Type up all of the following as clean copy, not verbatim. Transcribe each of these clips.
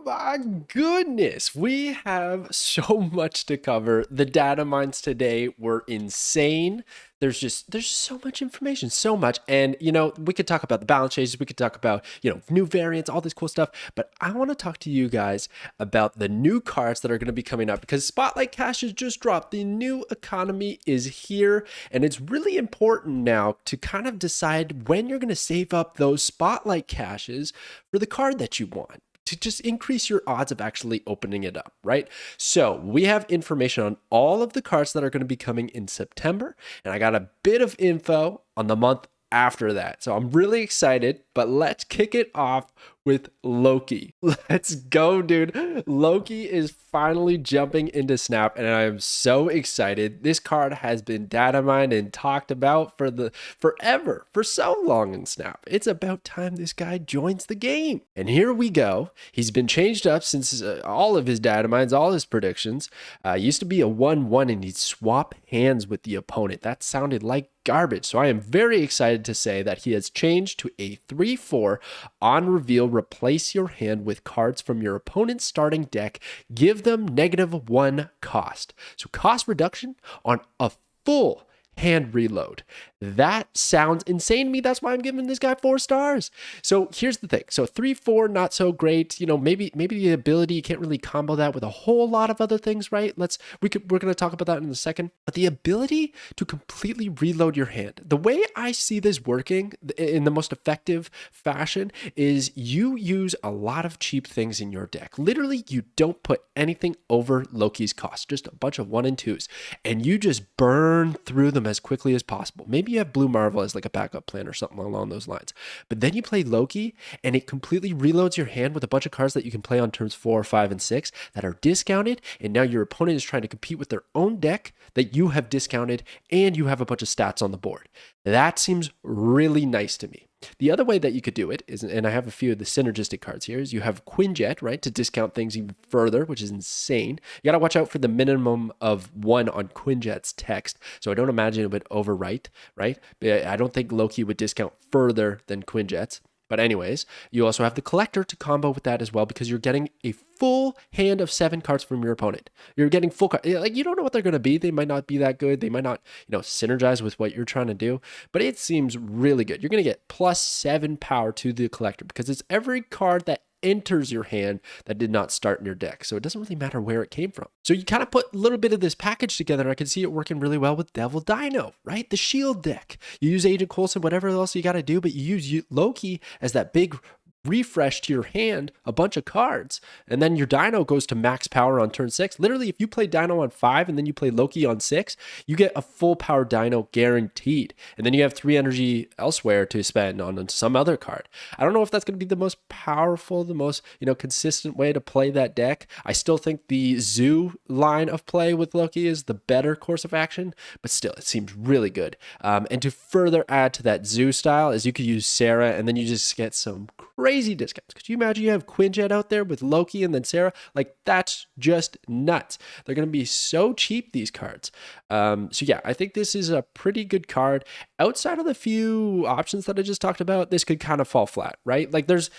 my goodness, we have so much to cover. The data mines today were insane. There's so much information, so much. And we could talk about the balance changes, we could talk about, new variants, all this cool stuff, but I want to talk to you guys about the new cards that are going to be coming up because Spotlight Cash has just dropped. The new economy is here, and it's really important now to kind of decide when you're going to save up those Spotlight Caches for the card that you want, to just increase your odds of actually opening it up, right? So we have information on all of the cards that are going to be coming in September, and I got a bit of info on the month after that. So I'm really excited, but let's kick it off with Loki. Let's go, dude. Loki is finally jumping into Snap, and I am so excited. This card has been data mined and talked about forever, for so long in Snap. It's about time this guy joins the game. And here we go. He's been changed up since all of his data mines, all his predictions. Used to be a 1/1, and he'd swap hands with the opponent. That sounded like garbage. So I am very excited to say that he has changed to a 3/4 on reveal. Replace your hand with cards from your opponent's starting deck. Give them -1 cost. So cost reduction on a full hand reload. That sounds insane to me. That's why I'm giving this guy 4 stars. So here's the thing. So 3/4, not so great. Maybe the ability, you can't really combo that with a whole lot of other things, right? We're going to talk about that in a second. But the ability to completely reload your hand, the way I see this working in the most effective fashion is you use a lot of cheap things in your deck. Literally, you don't put anything over Loki's cost, just a bunch of 1 and 2s, and you just burn through them as quickly as possible. Maybe you have Blue Marvel as like a backup plan or something along those lines. But then you play Loki and it completely reloads your hand with a bunch of cards that you can play on turns 4, 5, and 6 that are discounted. And now your opponent is trying to compete with their own deck that you have discounted, and you have a bunch of stats on the board. That seems really nice to me. The other way that you could do it is, and I have a few of the synergistic cards here, is you have Quinjet, right, to discount things even further, which is insane. You got to watch out for the minimum of 1 on Quinjet's text, so I don't imagine it would overwrite, right? I don't think Loki would discount further than Quinjet's. But anyways, you also have the Collector to combo with that as well, because you're getting a full hand of 7 cards from your opponent. You're getting full cards. Like, you don't know what they're going to be. They might not be that good. They might not, synergize with what you're trying to do. But it seems really good. You're going to get +7 power to the Collector because it's every card that enters your hand that did not start in your deck. So it doesn't really matter where it came from. So you kind of put a little bit of this package together, and I can see it working really well with Devil Dino, right? The shield deck. You use Agent Coulson, whatever else you got to do, but you use Loki as that big refresh to your hand, a bunch of cards, and then your Dino goes to max power on turn 6. Literally, if you play Dino on 5 and then you play Loki on 6, you get a full power Dino guaranteed. And then you have 3 energy elsewhere to spend on some other card. I don't know if that's going to be the most powerful, the most consistent way to play that deck. I still think the Zoo line of play with Loki is the better course of action, but still, it seems really good. And to further add to that Zoo style is you could use Sarah, and then you just get some crazy discounts. Could you imagine you have Quinjet out there with Loki and then Sarah? Like, that's just nuts. They're going to be so cheap, these cards. So yeah, I think this is a pretty good card. Outside of the few options that I just talked about, this could kind of fall flat, right? Like, there's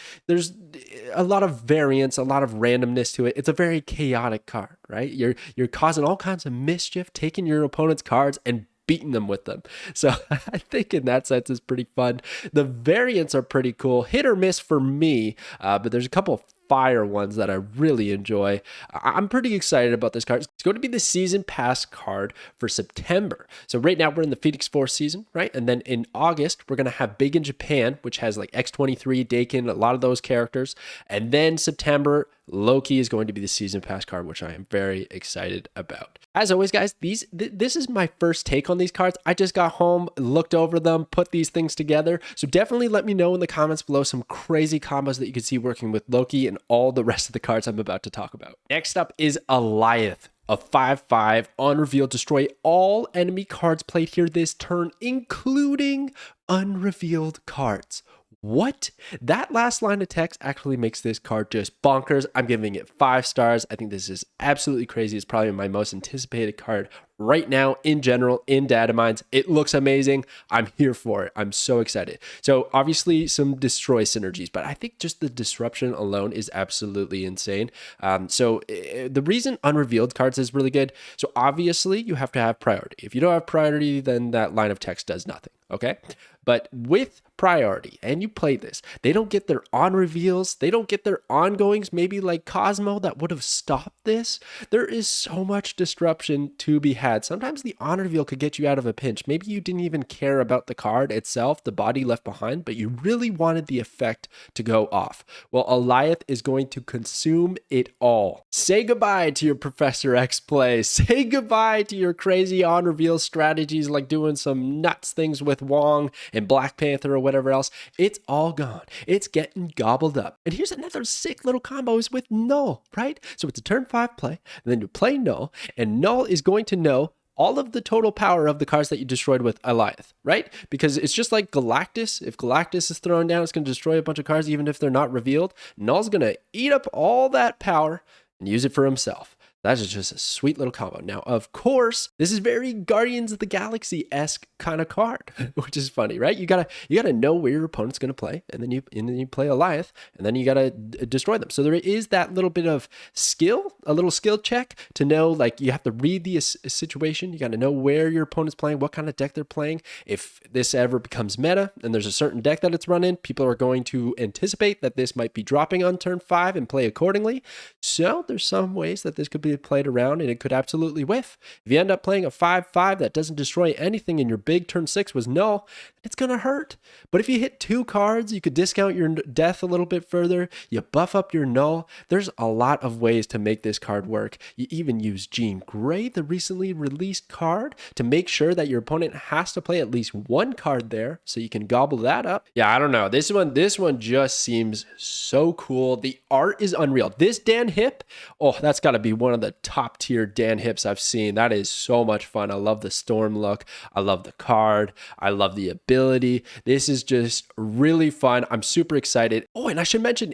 a lot of variance, a lot of randomness to it. It's a very chaotic card, right? You're causing all kinds of mischief, taking your opponent's cards and beating them with them. So I think in that sense it's pretty fun. The variants are pretty cool, hit or miss for me, but there's a couple of fire ones that I really enjoy. I'm pretty excited about this card. It's going to be the season pass card for September. So right now we're in the Phoenix Force season, right? And then in August, we're going to have Big in Japan, which has like X-23, Dakin, a lot of those characters. And then September, Loki is going to be the season pass card, which I am very excited about. As always, guys, this is my first take on these cards. I just got home, looked over them, put these things together. So definitely let me know in the comments below some crazy combos that you can see working with Loki and all the rest of the cards I'm about to talk about. Next up is Alioth. A 5/5 on reveal, destroy all enemy cards played here this turn, including unrevealed cards. What? That last line of text actually makes this card just bonkers. I'm giving it 5 stars. I think this is absolutely crazy. It's probably my most anticipated card right now in general in Datamines. It looks amazing. I'm here for it. I'm so excited. So obviously some destroy synergies, but I think just the disruption alone is absolutely insane. The reason unrevealed cards is really good. So obviously you have to have priority. If you don't have priority, then that line of text does nothing. Okay. But with priority, and you play this, they don't get their on reveals, they don't get their ongoings, maybe like Cosmo that would have stopped this. There is so much disruption to be had. Sometimes the on reveal could get you out of a pinch. Maybe you didn't even care about the card itself, the body left behind, but you really wanted the effect to go off. Well, Alioth is going to consume it all. Say goodbye to your Professor X play. Say goodbye to your crazy on reveal strategies like doing some nuts things with Wong and Black Panther or whatever else. It's all gone. It's getting gobbled up. And here's another sick little combos with Null, right? So it's a turn 5 play, and then you play Null, and Null is going to know all of the total power of the cards that you destroyed with Alioth, right? Because it's just like Galactus. If Galactus is thrown down, it's going to destroy a bunch of cards, even if they're not revealed. Null's going to eat up all that power and use it for himself. That is just a sweet little combo. Now, of course, this is very Guardians of the Galaxy-esque kind of card, which is funny, right? You gotta know where your opponent's gonna play, and then you play Alioth, and then you gotta destroy them. So there is that little bit of skill, a little skill check to know, like you have to read the situation. You gotta know where your opponent's playing, what kind of deck they're playing. If this ever becomes meta, and there's a certain deck that it's run in, people are going to anticipate that this might be dropping on turn 5 and play accordingly. So there's some ways that this could be played around, and it could absolutely whiff. If you end up playing a 5/5 that doesn't destroy anything and your big turn 6 was Null, it's gonna hurt. But if you hit 2 cards, you could discount your death a little bit further, you buff up your Null. There's a lot of ways to make this card work. You even use Jean Grey, the recently released card, to make sure that your opponent has to play at least 1 card there, so you can gobble that up. Yeah, I don't know. This one just seems so cool. The art is unreal. This Dan Hip, oh, that's got to be one of the top tier Dan Hips I've seen. That is so much fun. I love the storm look. I love the card. I love the ability. This is just really fun. I'm super excited. Oh, and I should mention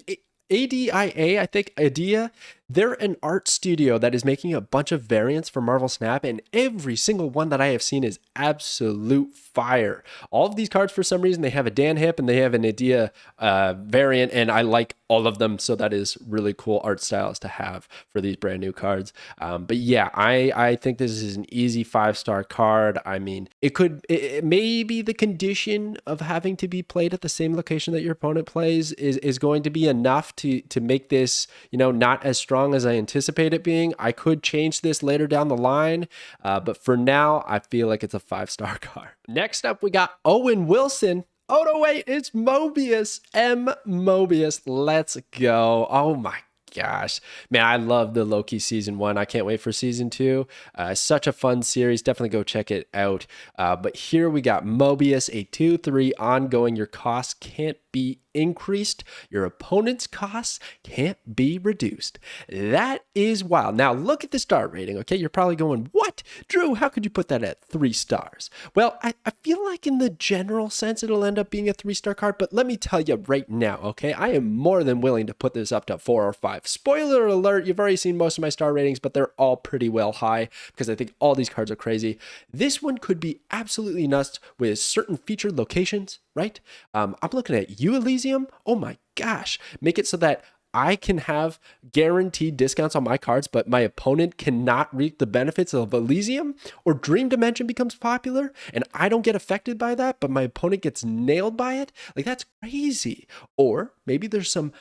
ADIA, I think Idea, they're an art studio that is making a bunch of variants for Marvel Snap, and every single one that I have seen is absolute fire. All of these cards, for some reason, they have a Dan Hip and they have an Idea variant, and I like all of them, so that is really cool art styles to have for these brand new cards. But yeah, I think this is an easy 5-star card. I mean, it may be the condition of having to be played at the same location that your opponent plays is going to be enough to make this, not as strong as I anticipate it being. I could change this later down the line, but for now, I feel like it's a 5-star card. Next up, we got Owen Wilson. Oh, no, wait, it's MOBIUS. Mobius. Let's go. Oh, my gosh. Man, I love the Loki season 1. I can't wait for season 2. Such a fun series. Definitely go check it out. But here we got MOBIUS, a 2/3 ongoing. Your costs can't be increased. Your opponent's costs can't be reduced. That is wild. Now look at the star rating, okay? You're probably going, what? Drew, how could you put that at 3 stars? Well, I feel like in the general sense, it'll end up being a 3-star card, but let me tell you right now, okay? I am more than willing to put this up to 4 or 5. Spoiler alert, you've already seen most of my star ratings, but they're all pretty well high because I think all these cards are crazy. This one could be absolutely nuts with certain featured locations, right? I'm looking at Elysium. Oh my gosh. Make it so that I can have guaranteed discounts on my cards, but my opponent cannot reap the benefits of Elysium, or Dream Dimension becomes popular and I don't get affected by that, but my opponent gets nailed by it. Like, that's crazy. Or maybe there's some,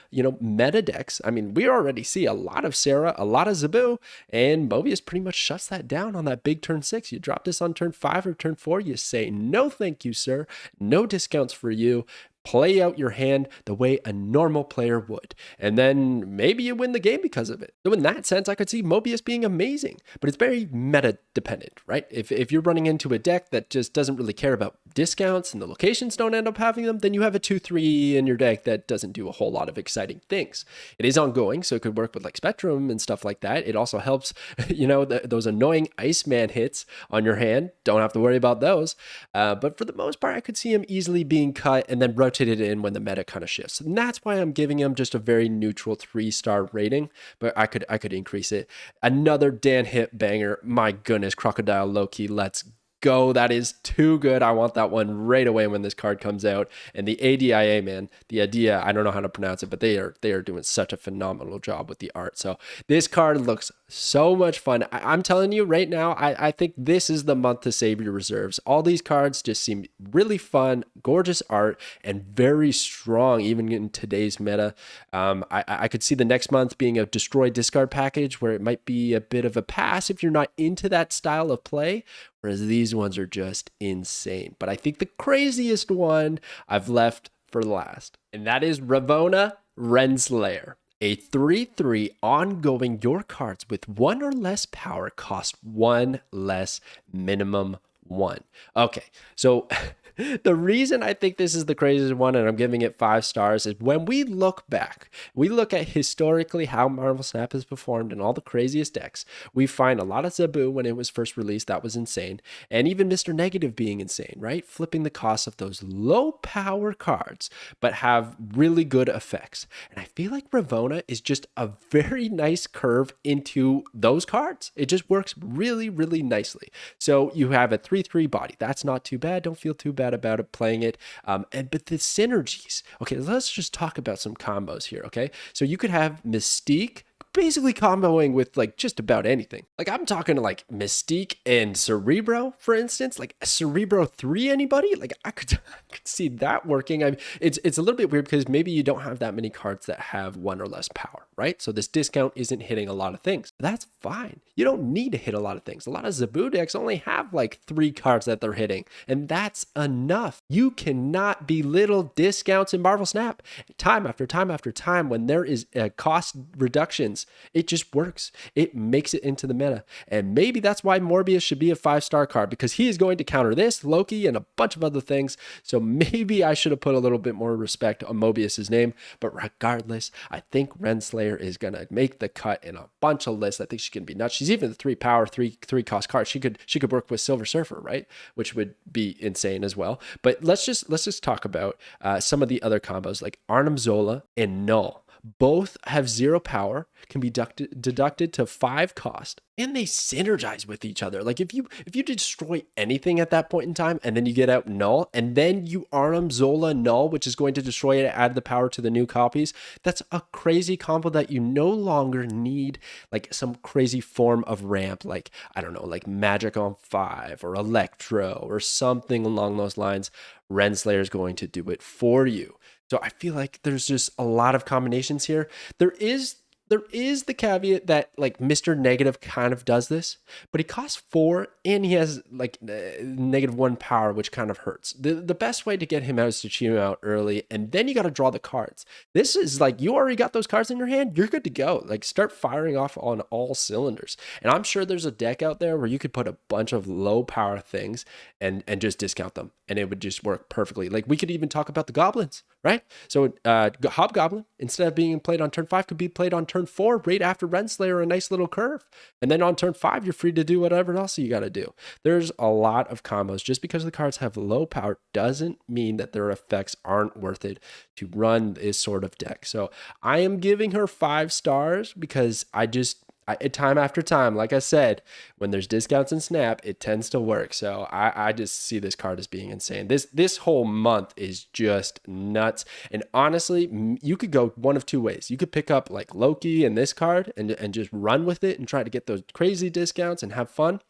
meta decks. I mean, we already see a lot of Sarah, a lot of Zabu, and Mobius pretty much shuts that down on that big turn 6. You drop this on turn 5 or turn 4, you say, no, thank you, sir. No discounts for you. Play out your hand the way a normal player would, and then maybe you win the game because of it. So in that sense, I could see Mobius being amazing, but it's very meta dependent, right? If you're running into a deck that just doesn't really care about discounts and the locations don't end up having them, then you have a 2/3 in your deck that doesn't do a whole lot of exciting things. It is ongoing, so it could work with like Spectrum and stuff like that. It also helps, those annoying Iceman hits on your hand. Don't have to worry about those. But for the most part, I could see him easily being cut and then rotate it in when the meta kind of shifts. And that's why I'm giving him just a very neutral 3-star rating, but I could increase it. Another Dan hit banger. My goodness, Crocodile Loki, let's go. That is too good. I want that one right away when this card comes out. And the ADIA, man, the idea, I don't know how to pronounce it, but they are doing such a phenomenal job with the art. So this card looks so much fun. I'm telling you right now, I think this is the month to save your reserves. All these cards just seem really fun, gorgeous art, and very strong, even in today's meta. I could see the next month being a destroy discard package where it might be a bit of a pass if you're not into that style of play, whereas these ones are just insane. But I think the craziest one I've left for last, and that is Ravonna RENSLAYER. A 3/3 ongoing, your cards with 1 or less power cost 1 less, minimum 1. Okay, so the reason I think this is the craziest one and I'm giving it 5 stars is when we look back, we look at historically how Marvel Snap has performed in all the craziest decks. We find a lot of Zabu when it was first released, that was insane. And even Mr. Negative being insane, right? Flipping the cost of those low power cards, but have really good effects. And I feel like Ravonna is just a very nice curve into those cards. It just works really, really nicely. So you have a 3/3 body. That's not too bad. Don't feel too bad about it playing it. But the synergies. Okay, let's just talk about some combos here. Okay, so you could have Mystique basically comboing with like just about anything. Like I'm talking to like Mystique and Cerebro, for instance, like Cerebro 3 anybody? Like I could see that working. It's a little bit weird because maybe you don't have that many cards that have 1 or less power, right? So this discount isn't hitting a lot of things. That's fine. You don't need to hit a lot of things. A lot of Zabu decks only have like 3 cards that they're hitting, and that's enough. You cannot belittle discounts in Marvel Snap. Time after time after time, when there is cost reductions, it just works. It makes it into the meta. And maybe that's why MOBIUS should be a 5-star card, because he is going to counter this, Loki, and a bunch of other things. So maybe I should have put a little bit more respect on MOBIUS's name. But regardless, I think RENSLAYER is going to make the cut in a bunch of lists. I think she's going to be nuts. She's even the 3 power, 3 cost card. She could work with Silver Surfer, right? Which would be insane as well. But let's just talk about some of the other combos like Arnim Zola and Null. Both have 0 power, can be deducted to 5 cost, and they synergize with each other. Like if you destroy anything at that point in time, and then you get out Null, and then you Arnim Zola Null, which is going to destroy it, add the power to the new copies, that's a crazy combo that you no longer need like some crazy form of ramp, like, I don't know, like Magic on 5 or Electro or something along those lines. RENSLAYER is going to do it for you. So I feel like there's just a lot of combinations here. There is the caveat that like Mr. Negative kind of does this, but he costs 4 and he has like -1 power, which kind of hurts. The best way to get him out is to cheat him out early, and then you got to draw the cards. This is like, you already got those cards in your hand, you're good to go. Like start firing off on all cylinders. And I'm sure there's a deck out there where you could put a bunch of low power things and just discount them, and it would just work perfectly. Like we could even talk about the goblins, right? So Hobgoblin, instead of being played on turn 5, could be played on turn 4 right after RENSLAYER, a nice little curve. And then on turn 5, you're free to do whatever else you got to do. There's a lot of combos. Just because the cards have low power doesn't mean that their effects aren't worth it to run this sort of deck. So I am giving her 5 stars because time after time, like I said, when there's discounts in Snap, it tends to work. So I just see this card as being insane. This whole month is just nuts. And honestly, you could go one of 2 ways. You could pick up like Loki and this card and just run with it and try to get those crazy discounts and have fun.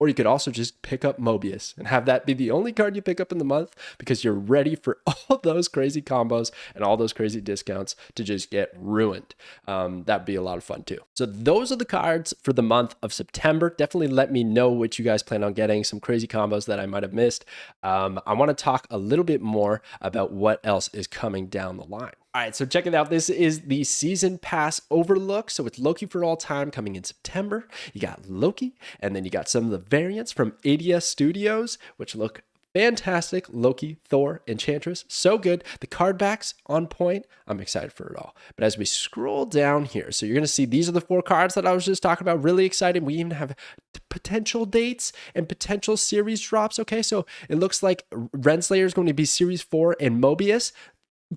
Or you could also just pick up MOBIUS and have that be the only card you pick up in the month because you're ready for all those crazy combos and all those crazy discounts to just get ruined. That'd be a lot of fun too. So those are the cards for the month of September. Definitely let me know what you guys plan on getting, some crazy combos that I might have missed. I want to talk a little bit more about what else is coming down the line. All right, so check it out. This is the Season Pass Overlook. So it's Loki for All Time coming in September. You got Loki, and then you got some of the variants from Adia Studios, which look Fantastic. Loki, Thor, Enchantress. So good. The card backs on point. I'm excited for it all. But as we scroll down here, so you're going to see these are the 4 cards that I was just talking about. Really exciting. We even have potential dates and potential series drops. Okay, so it looks like RENSLAYER is going to be Series 4 and MOBIUS.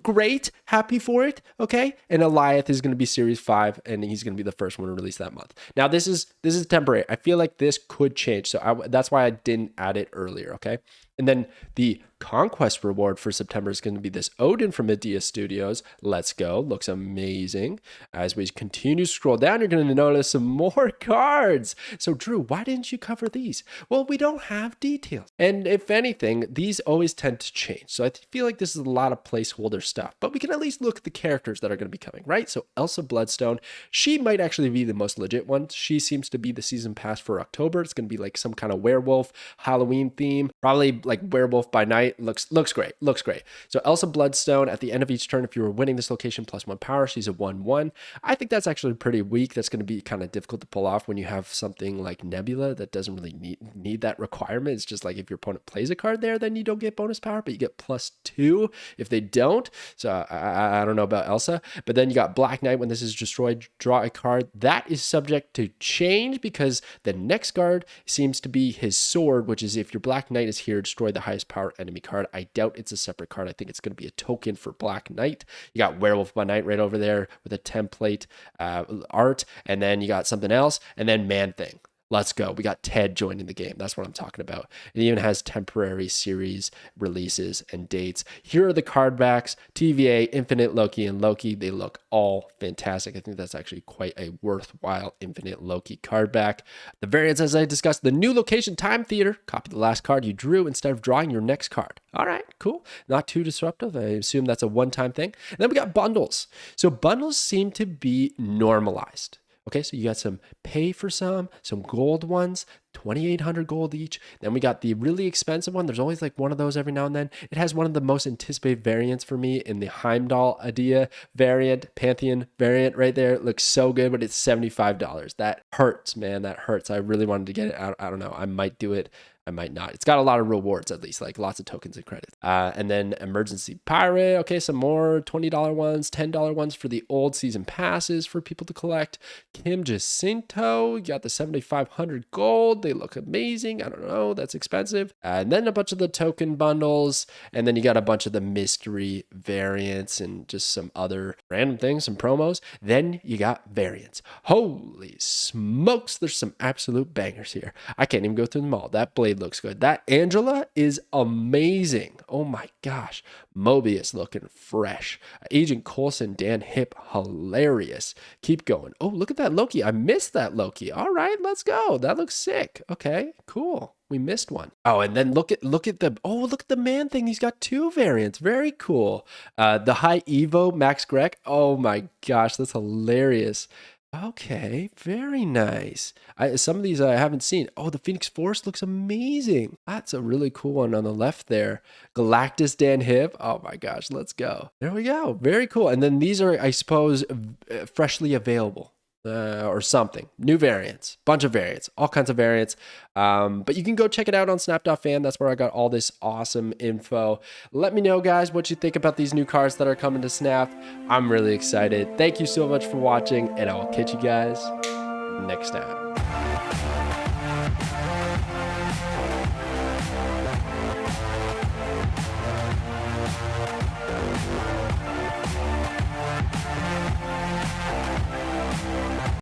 Great, happy for it. Okay, and Alioth is going to be Series 5, and he's going to be the first one to release that month. Now this is temporary. I feel like this could change, so that's why I didn't add it earlier. Okay, and then the Conquest reward for September is going to be this Odin from Medea Studios. Let's go. Looks amazing. As we continue to scroll down, you're going to notice some more cards. So Drew, why didn't you cover these? Well, we don't have details. And if anything, these always tend to change. So I feel like this is a lot of placeholder stuff, but we can at least look at the characters that are going to be coming, right? So Elsa Bloodstone, she might actually be the most legit one. She seems to be the season pass for October. It's going to be like some kind of werewolf Halloween theme, probably like werewolf by night. Looks great. So Elsa Bloodstone, at the end of each turn, if you were winning this location, +1 power, she's a 1/1. I think that's actually pretty weak. That's going to be kind of difficult to pull off when you have something like Nebula that doesn't really need that requirement. It's just like if your opponent plays a card there, then you don't get bonus power, but you get +2 if they don't. So I don't know about Elsa. But then you got Black Knight. When this is destroyed, draw a card. That is subject to change because the next card seems to be his sword, which is if your Black Knight is here, destroy the highest power enemy card. I doubt it's a separate card. I think it's going to be a token for Black Knight. You got Werewolf by Night right over there with a template art, and then you got something else, and then Man-Thing. Let's go. We got Ted joining the game. That's what I'm talking about. It even has temporary series releases and dates. Here are the card backs. TVA, Infinite Loki, and Loki. They look all fantastic. I think that's actually quite a worthwhile Infinite Loki card back. The variants, as I discussed, the new location time theater. Copy the last card you drew instead of drawing your next card. All right, cool. Not too disruptive. I assume that's a one-time thing. And then we got bundles. So bundles seem to be normalized. Okay, so you got some pay for some gold ones, 2,800 gold each. Then we got the really expensive one. There's always like one of those every now and then. It has one of the most anticipated variants for me in the Heimdall Idea variant, Pantheon variant right there. It looks so good, but it's $75. That hurts, man. That hurts. I really wanted to get it. I don't know. I might do it. I might not. It's got a lot of rewards, at least, like lots of tokens and credits. And then Emergency Pirate. Okay, some more $20 ones, $10 ones for the old season passes for people to collect. Kim Jacinto, you got the 7,500 gold. They look amazing. I don't know. That's expensive. And then a bunch of the token bundles. And then you got a bunch of the mystery variants and just some other random things, some promos. Then you got variants. Holy smokes, there's some absolute bangers here. I can't even go through them all. That Blade looks good. That Angela is amazing. Oh my gosh. Mobius looking fresh. Agent Coulson, Dan Hip, hilarious. Keep going. Oh, look at that Loki. I missed that Loki. All right, let's go. That looks sick. Okay, cool. We missed one. Oh, and then look at the Man-Thing. He's got 2 variants. Very cool. The High Evo Max Greg. Oh my gosh, that's hilarious. Okay, very nice. Some of these I haven't seen. Oh, the Phoenix Force looks amazing. That's a really cool one on the left there. Galactus Dan Hip. Oh my gosh, let's go. There we go. Very cool. And then these are, I suppose, freshly available. Or something. New variants, bunch of variants, all kinds of variants. But you can go check it out on Snap.fan. That's where I got all this awesome info. Let me know, guys, what you think about these new cards that are coming to Snap. I'm really excited. Thank you so much for watching, and I will catch you guys next time.